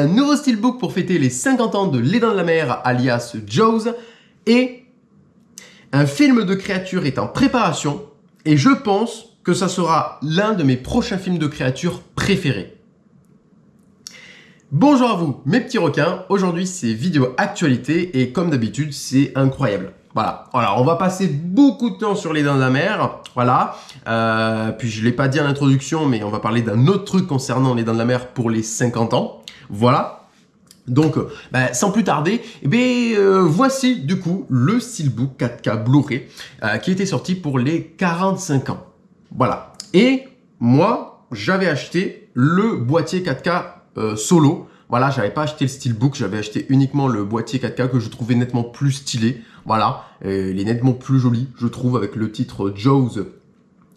un nouveau steelbook pour fêter les 50 ans de Les Dents de la Mer, alias Jaws, et un film de créatures est en préparation, et je pense que ça sera l'un de mes prochains films de créatures préférés. Bonjour à vous, mes petits requins. Aujourd'hui, c'est vidéo actualité, et comme d'habitude, c'est incroyable. Voilà, on va passer beaucoup de temps sur Les Dents de la Mer, voilà. Puis je ne l'ai pas dit en introduction, mais on va parler d'un autre truc concernant Les Dents de la Mer pour les 50 ans, voilà. Donc, sans plus tarder, voici du coup le steelbook 4K Blu-ray qui était sorti pour les 45 ans, voilà. Et moi, j'avais acheté le boîtier 4K solo. Voilà, j'avais pas acheté le steelbook, j'avais acheté uniquement le boîtier 4K que je trouvais nettement plus stylé. Voilà, il est nettement plus joli, je trouve, avec le titre Jaws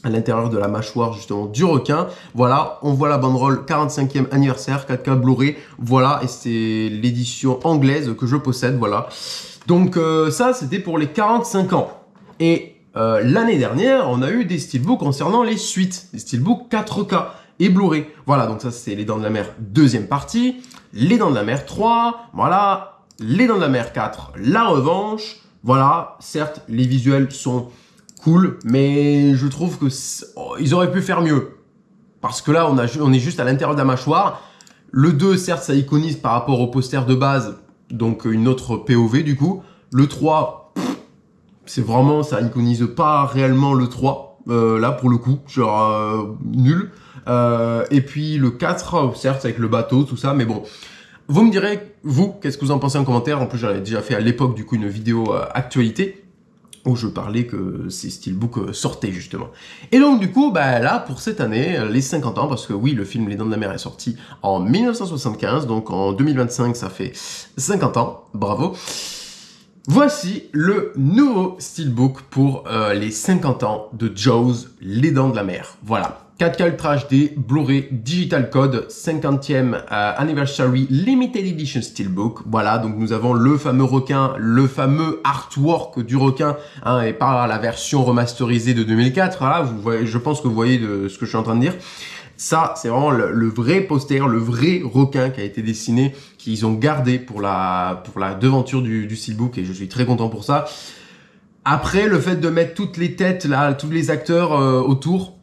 à l'intérieur de la mâchoire justement du requin. Voilà, on voit la banderole 45e anniversaire 4K Blu-ray. Voilà, et c'est l'édition anglaise que je possède, voilà. Donc ça, c'était pour les 45 ans. Et l'année dernière, on a eu des steelbooks concernant les suites, des steelbooks 4K. Et Blu-ray. Voilà, donc ça c'est Les Dents de la Mer deuxième partie, Les Dents de la Mer 3, voilà, Les Dents de la Mer 4, La Revanche. Voilà, certes, les visuels sont cool, mais je trouve que ils auraient pu faire mieux. Parce que là, on est juste à l'intérieur de la mâchoire. Le 2, certes, ça iconise par rapport au poster de base, donc une autre POV du coup. Le 3, c'est vraiment, ça iconise pas réellement le 3, là pour le coup, genre nul. Et puis le 4, certes, avec le bateau, tout ça, mais bon. Vous me direz, vous, qu'est-ce que vous en pensez en commentaire? En plus, j'avais déjà fait à l'époque, du coup, une vidéo actualité où je parlais que ces steelbooks sortaient, justement. Et donc, du coup, là, pour cette année, les 50 ans, parce que oui, le film Les Dents de la Mer est sorti en 1975, donc en 2025, ça fait 50 ans. Bravo. Voici le nouveau steelbook pour les 50 ans de Jaws, Les Dents de la Mer. Voilà. 4K Ultra HD, Blu-ray, Digital Code, 50e Anniversary Limited Edition Steelbook. Voilà, donc nous avons le fameux requin, le fameux artwork du requin, hein, et pas la version remasterisée de 2004. Voilà, vous voyez, je pense que vous voyez de ce que je suis en train de dire. Ça, c'est vraiment le vrai poster, le vrai requin qui a été dessiné, qu'ils ont gardé pour la devanture du steelbook, et je suis très content pour ça. Après, le fait de mettre toutes les têtes, là, tous les acteurs autour,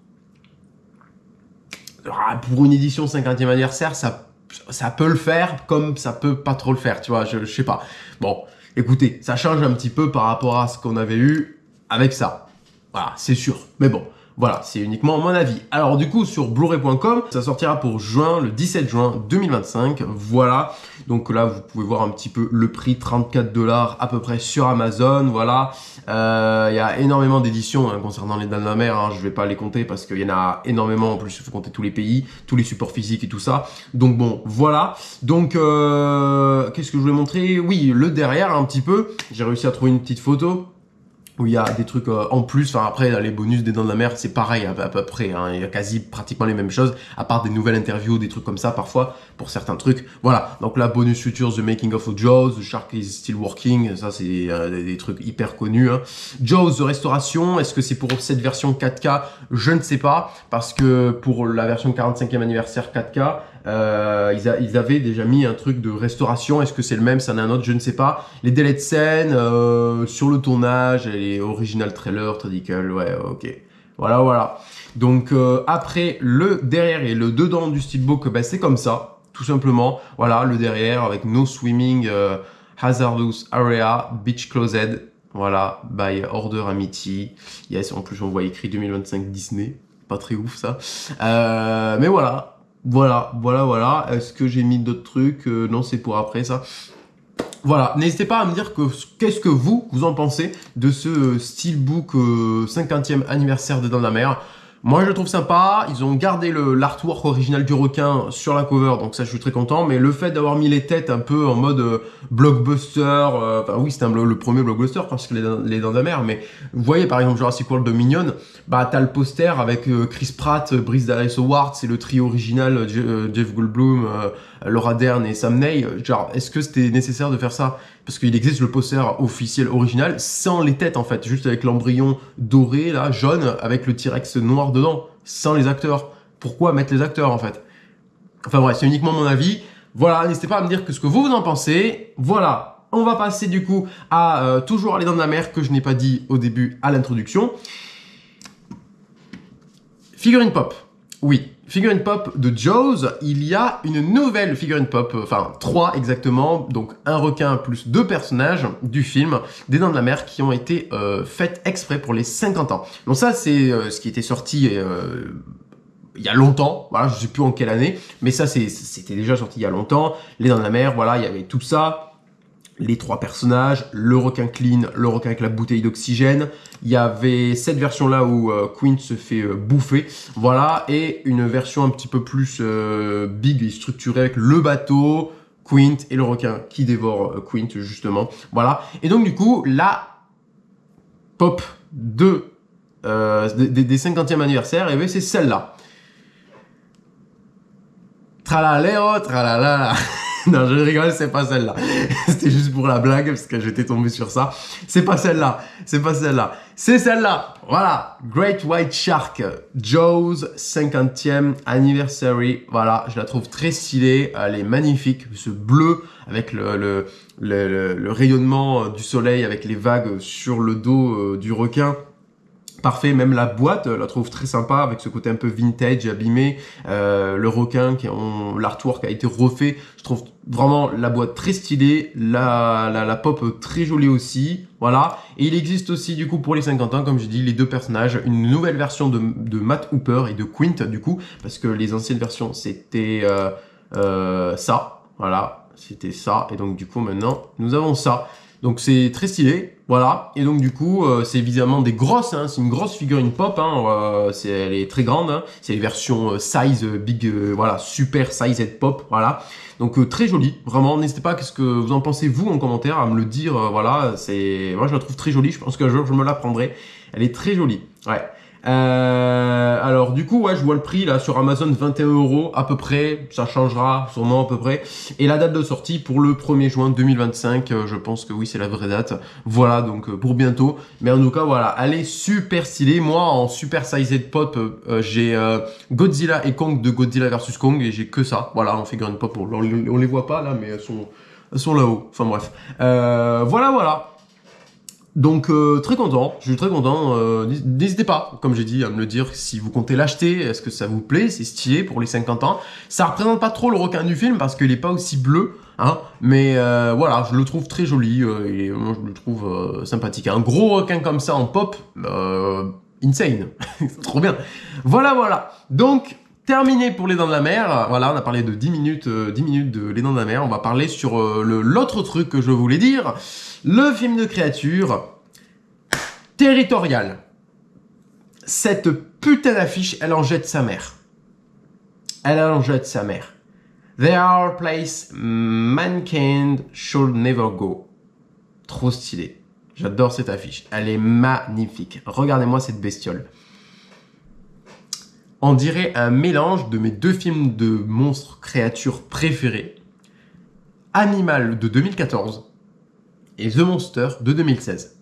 pour une édition 50e anniversaire, ça peut le faire, comme ça peut pas trop le faire, tu vois, je sais pas. Bon, écoutez, ça change un petit peu par rapport à ce qu'on avait eu avec ça. Voilà, c'est sûr. Mais bon, voilà, c'est uniquement mon avis. Alors du coup, sur Blu-ray.com, ça sortira pour juin, le 17 juin 2025. Voilà, donc là, vous pouvez voir un petit peu le prix, 34 $ à peu près sur Amazon. Voilà, il y a énormément d'éditions concernant Les Dents de la Mer. Hein, je vais pas les compter parce qu'il y en a énormément. En plus, il faut compter tous les pays, tous les supports physiques et tout ça. Donc bon, voilà. Donc, qu'est-ce que je voulais montrer? Oui, le derrière un petit peu. J'ai réussi à trouver une petite photo où il y a des trucs en plus. Enfin après, les bonus des Dents de la Mer, c'est pareil à peu près, hein. Il y a quasi pratiquement les mêmes choses, à part des nouvelles interviews, des trucs comme ça parfois, pour certains trucs. Voilà, donc là, bonus features, The Making of Jaws, The Shark is Still Working, ça c'est des trucs hyper connus, hein. Jaws de restauration, est-ce que c'est pour cette version 4K? Je ne sais pas, parce que pour la version 45e anniversaire 4K, ils avaient déjà mis un truc de restauration. Est-ce que c'est le même? Ça en a un autre, je ne sais pas. Les délais de scène sur le tournage, les original trailers, tradical, ouais, ok. Voilà. Donc après, le derrière et le dedans du steelbook, c'est comme ça, tout simplement. Voilà, le derrière avec No Swimming, Hazardous Area, Beach Closed. Voilà, by Order Amity. Yes, en plus on voit écrit 2025 Disney. Pas très ouf ça. Mais voilà. Voilà. Est-ce que j'ai mis d'autres trucs? Non, c'est pour après ça. Voilà, n'hésitez pas à me dire qu'est-ce que vous en pensez de ce steelbook 50e anniversaire des Dents de la Mer. Moi, je le trouve sympa. Ils ont gardé l'artwork original du requin sur la cover, donc ça, je suis très content. Mais le fait d'avoir mis les têtes un peu en mode blockbuster, enfin oui, c'était le premier blockbuster parce que les Dents de la Mer. Mais vous voyez, par exemple, Jurassic World Dominion, t'as le poster avec Chris Pratt, Bryce Dallas Howard, c'est le trio original, Jeff Goldblum, Laura Dern et Sam Neill. Genre, est-ce que c'était nécessaire de faire ça? Parce qu'il existe le poster officiel original sans les têtes en fait, juste avec l'embryon doré, là, jaune, avec le T-Rex noir dedans, sans les acteurs. Pourquoi mettre les acteurs en fait? Enfin bref, c'est uniquement mon avis. Voilà, n'hésitez pas à me dire ce que vous en pensez. Voilà, on va passer du coup à toujours les dents de la mer que je n'ai pas dit au début à l'introduction. Figurine pop. Oui, figurine pop de Jaws. Il y a une nouvelle figurine pop, enfin 3 exactement, donc un requin plus 2 personnages du film des Dents de la Mer qui ont été faites exprès pour les 50 ans. Donc ça c'est ce qui était sorti il y a longtemps, voilà, je sais plus en quelle année, mais ça c'était déjà sorti il y a longtemps. Les Dents de la Mer, voilà, il y avait tout ça. Les 3 personnages, le requin clean, le requin avec la bouteille d'oxygène. Il y avait cette version-là où Quint se fait bouffer, voilà, et une version un petit peu plus big et structurée avec le bateau, Quint et le requin qui dévore Quint, justement, voilà. Et donc, du coup, la pop des 50e anniversaire, et bien, c'est celle-là. Tralaléo, tralala. Non, je rigole, c'est pas celle-là. C'était juste pour la blague, parce que j'étais tombé sur ça. C'est pas celle-là. C'est pas celle-là. C'est celle-là. Voilà. Great White Shark. Jaws 50e anniversary. Voilà. Je la trouve très stylée. Elle est magnifique. Ce bleu avec le rayonnement du soleil avec les vagues sur le dos du requin. Parfait, même la boîte, la trouve très sympa avec ce côté un peu vintage, abîmé. Le requin, l'artwork a été refait. Je trouve vraiment la boîte très stylée, la pop très jolie aussi. Voilà. Et il existe aussi, du coup, pour les 50 ans, comme je dis, les 2 personnages, une nouvelle version de Matt Hooper et de Quint, du coup, parce que les anciennes versions, c'était ça. Voilà, c'était ça. Et donc, du coup, maintenant, nous avons ça. Donc c'est très stylé, voilà. Et donc du coup, c'est évidemment des grosses, hein, c'est une grosse figurine pop, hein, elle est très grande, hein, c'est les versions size big, voilà, super size et pop, voilà. Donc très jolie, vraiment. N'hésitez pas, qu'est-ce que vous en pensez vous en commentaire à me le dire, voilà. Moi je la trouve très jolie, je pense qu'un jour je me la prendrai. Elle est très jolie, ouais. Alors du coup, ouais, je vois le prix là sur Amazon, 21 € à peu près, ça changera sûrement à peu près. Et la date de sortie pour le 1er juin 2025, je pense que oui, c'est la vraie date. Voilà, donc pour bientôt. Mais en tout cas, voilà, elle est super stylée. Moi, en super sized pop, j'ai Godzilla et Kong de Godzilla vs Kong et j'ai que ça. Voilà, en figurine pop, on les voit pas là, mais elles sont là-haut. Enfin bref, voilà. Donc très content, je suis très content, n'hésitez pas, comme j'ai dit, à me le dire si vous comptez l'acheter, est-ce que ça vous plaît, c'est stylé pour les 50 ans. Ça représente pas trop le requin du film parce qu'il est pas aussi bleu, hein, mais voilà, je le trouve très joli, et moi je le trouve sympathique. Un gros requin comme ça en pop, insane, c'est trop bien. Voilà, donc terminé pour les Dents de la Mer. Voilà, on a parlé de 10 minutes de les Dents de la Mer. On va parler sur l'autre truc que je voulais dire. Le film de créature Territorial. Cette putain d'affiche, elle en jette sa mère. Elle en jette sa mère. There are places mankind should never go. Trop stylé. J'adore cette affiche. Elle est magnifique. Regardez-moi cette bestiole. On dirait un mélange de mes 2 films de monstres créatures préférés. Animal de 2014 et The Monster de 2016.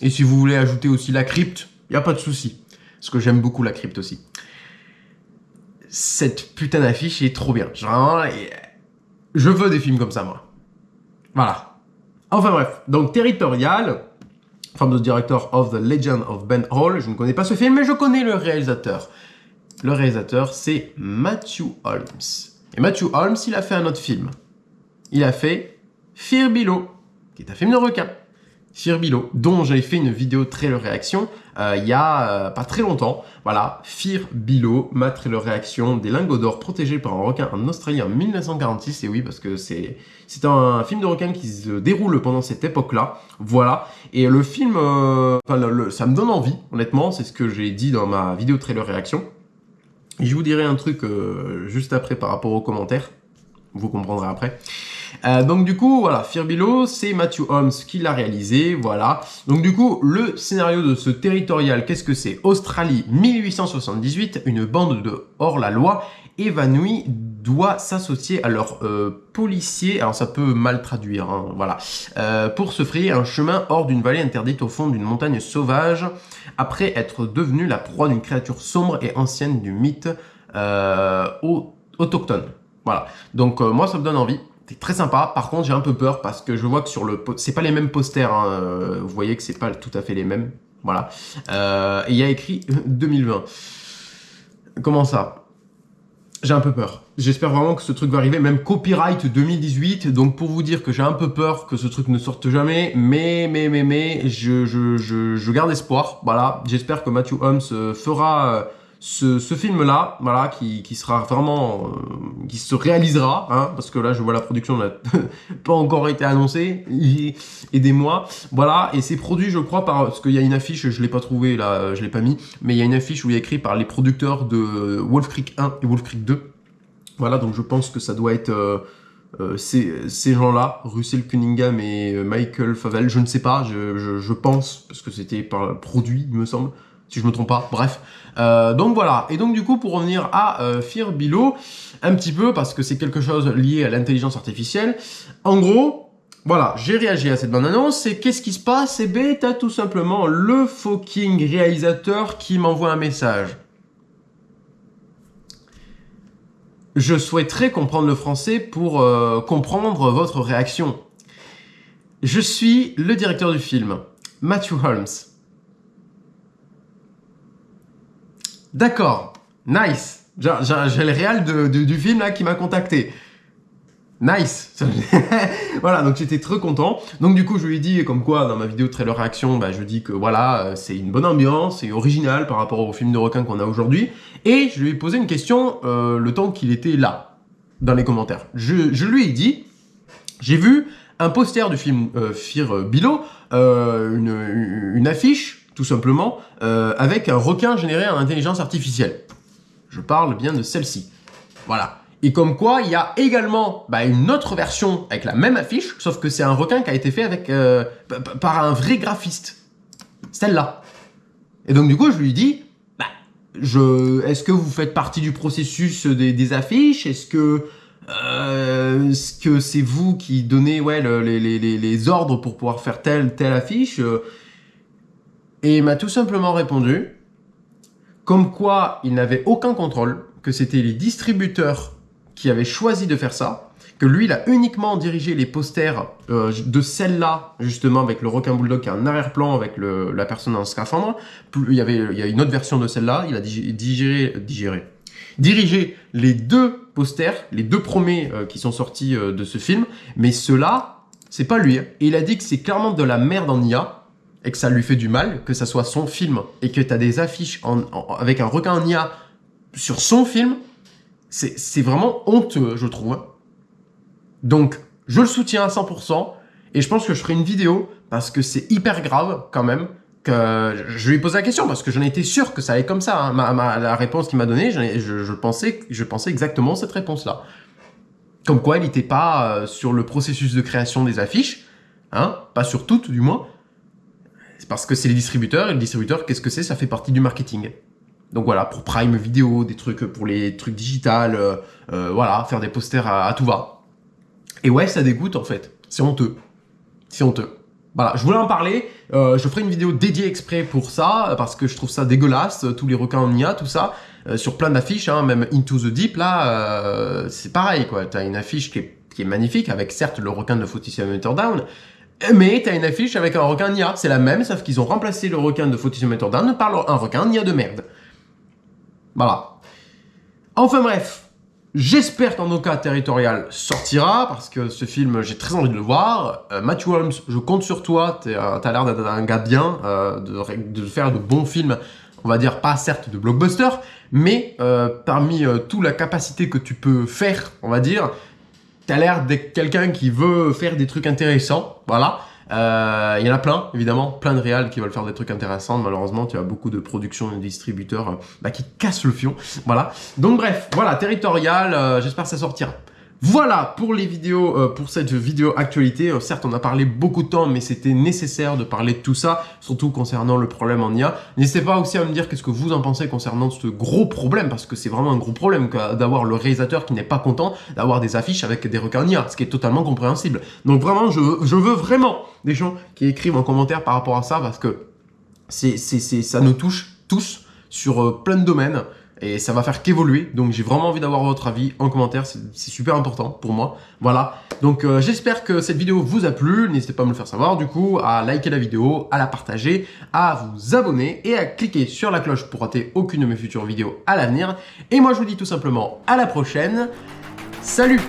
Et si vous voulez ajouter aussi la crypte, il n'y a pas de souci. Parce que j'aime beaucoup la crypte aussi. Cette putain d'affiche est trop bien. Genre, je veux des films comme ça, moi. Voilà. Enfin bref, donc Territorial, from the director of The Legend of Ben Hall. Je ne connais pas ce film, mais je connais le réalisateur. Le réalisateur, c'est Matthew Holmes. Et Matthew Holmes, il a fait un autre film. Il a fait Fear Below, qui est un film de requin. Fear Below, dont j'avais fait une vidéo trailer réaction il y a pas très longtemps. Voilà, Fear Below, ma trailer réaction des lingots d'or protégés par un requin en Australie en 1946. Et oui, parce que c'est un film de requin qui se déroule pendant cette époque-là. Voilà, et le film, ça me donne envie, honnêtement. C'est ce que j'ai dit dans ma vidéo trailer réaction. Et je vous dirai un truc juste après par rapport aux commentaires. Vous comprendrez après. Donc du coup, voilà, Fear Below, c'est Matthew Holmes qui l'a réalisé, voilà. Donc du coup, le scénario de ce Territorial, qu'est-ce que c'est? Australie, 1878, une bande de hors-la-loi évanouie doit s'associer à leurs policiers, alors ça peut mal traduire, hein, voilà, pour se frayer un chemin hors d'une vallée interdite au fond d'une montagne sauvage, après être devenue la proie d'une créature sombre et ancienne du mythe autochtone. Voilà. Donc moi, ça me donne envie. C'est très sympa. Par contre, j'ai un peu peur parce que je vois que sur le... C'est pas les mêmes posters. Hein. Vous voyez que c'est pas tout à fait les mêmes. Voilà. Et il y a écrit 2020. Comment ça? J'ai un peu peur. J'espère vraiment que ce truc va arriver, même copyright 2018. Donc pour vous dire que j'ai un peu peur que ce truc ne sorte jamais, mais je garde espoir. Voilà, j'espère que Matthew Holmes fera ce film-là, voilà, qui sera vraiment, qui se réalisera, hein, parce que là je vois la production n'a pas encore été annoncée. Aidez-moi. Voilà, et c'est produit, je crois, parce qu'il y a une affiche, je l'ai pas trouvé là, je l'ai pas mis, mais il y a une affiche où il y a écrit par les producteurs de Wolf Creek 1 et Wolf Creek 2. Voilà, donc je pense que ça doit être ces gens-là, Russell Cunningham et Michael Favell, je ne sais pas, je pense, parce que c'était par produit, il me semble, si je me trompe pas, bref. Donc voilà, et donc du coup, pour revenir à Fear Below, un petit peu, parce que c'est quelque chose lié à l'intelligence artificielle, en gros, voilà, j'ai réagi à cette bande-annonce, et qu'est-ce qui se passe? Eh bien, t'as tout simplement le fucking réalisateur qui m'envoie un message. Je souhaiterais comprendre le français pour comprendre votre réaction. Je suis le directeur du film, Matthew Holmes. D'accord, nice. J'ai le réal du film là qui m'a contacté. Nice. Voilà, donc j'étais très content. Donc du coup, je lui ai dit, comme quoi, dans ma vidéo trailer réaction, bah, je dis que voilà, c'est une bonne ambiance, c'est original par rapport au film de requin qu'on a aujourd'hui. Et je lui ai posé une question le temps qu'il était là, dans les commentaires. Je lui ai dit, j'ai vu un poster du film Fear Below, une affiche, tout simplement, avec un requin généré en intelligence artificielle. Je parle bien de celle-ci. Voilà. Et comme quoi, il y a également une autre version avec la même affiche, sauf que c'est un requin qui a été fait avec par un vrai graphiste. Celle-là. Et donc du coup, je lui dis, est-ce que vous faites partie du processus des affiches? Est-ce que c'est vous qui donnez les ordres pour pouvoir faire telle affiche? Et il m'a tout simplement répondu, comme quoi il n'avait aucun contrôle, que c'était les distributeurs qui avaient choisi de faire ça, que lui, il a uniquement dirigé les posters de celle-là, justement, avec le requin bulldog qui a un arrière-plan avec la personne en scaphandre. Il y a une autre version de celle-là, il a dirigé les deux posters, les deux premiers qui sont sortis de ce film, mais ceux-là, c'est pas lui. Et il a dit que c'est clairement de la merde en IA, et que ça lui fait du mal, que ça soit son film, et que tu as des affiches avec un requin en IA sur son film, c'est vraiment honteux, je trouve. Donc, je le soutiens à 100%, et je pense que je ferai une vidéo, parce que c'est hyper grave, quand même, que je lui ai posé la question, parce que j'en étais sûr que ça allait comme ça. Hein. La réponse qu'il m'a donnée, je pensais exactement cette réponse-là. Comme quoi, il n'était pas sur le processus de création des affiches, hein, pas sur toutes, du moins. C'est parce que c'est les distributeurs, et le distributeur, qu'est-ce que c'est? Ça fait partie du marketing. Donc voilà, pour Prime Video, des trucs pour les trucs digital, voilà, faire des posters à tout va. Et ouais, ça dégoûte en fait. C'est honteux. C'est honteux. Voilà, je voulais en parler. Je ferai une vidéo dédiée exprès pour ça, parce que je trouve ça dégueulasse, tous les requins en IA, tout ça, sur plein d'affiches, hein, même Into the Deep, là, c'est pareil, quoi. T'as une affiche qui est magnifique, avec certes le requin de 47 Meter Down, mais t'as une affiche avec un requin en IA. C'est la même, sauf qu'ils ont remplacé le requin de 47 Meter Down par un requin en IA de merde. Voilà. Enfin bref, j'espère qu'en aucun Territorial sortira, parce que ce film, j'ai très envie de le voir. Matthew Holmes, je compte sur toi, t'as l'air d'être un gars bien, de faire de bons films, on va dire pas certes de blockbuster, mais parmi toute la capacité que tu peux faire, on va dire, t'as l'air d'être quelqu'un qui veut faire des trucs intéressants, voilà. Il y en a plein, évidemment, plein de réals qui veulent faire des trucs intéressants. Malheureusement, tu as beaucoup de productions et de distributeurs qui cassent le fion. Voilà. Donc bref, voilà, Territorial, j'espère que ça sortira. Voilà pour les vidéos, pour cette vidéo actualité. Certes, on a parlé beaucoup de temps, mais c'était nécessaire de parler de tout ça, surtout concernant le problème en IA. N'hésitez pas aussi à me dire qu'est-ce que vous en pensez concernant ce gros problème, parce que c'est vraiment un gros problème d'avoir le réalisateur qui n'est pas content d'avoir des affiches avec des requins en IA, ce qui est totalement compréhensible. Donc vraiment, je veux vraiment des gens qui écrivent en commentaire par rapport à ça, parce que ça nous touche tous sur plein de domaines. et ça va faire qu'évoluer. Donc j'ai vraiment envie d'avoir votre avis en commentaire, c'est super important pour moi. Voilà, donc j'espère que cette vidéo vous a plu, n'hésitez pas à me le faire savoir du coup, à liker la vidéo, à la partager, à vous abonner et à cliquer sur la cloche pour rater aucune de mes futures vidéos à l'avenir. Et moi je vous dis tout simplement à la prochaine, salut!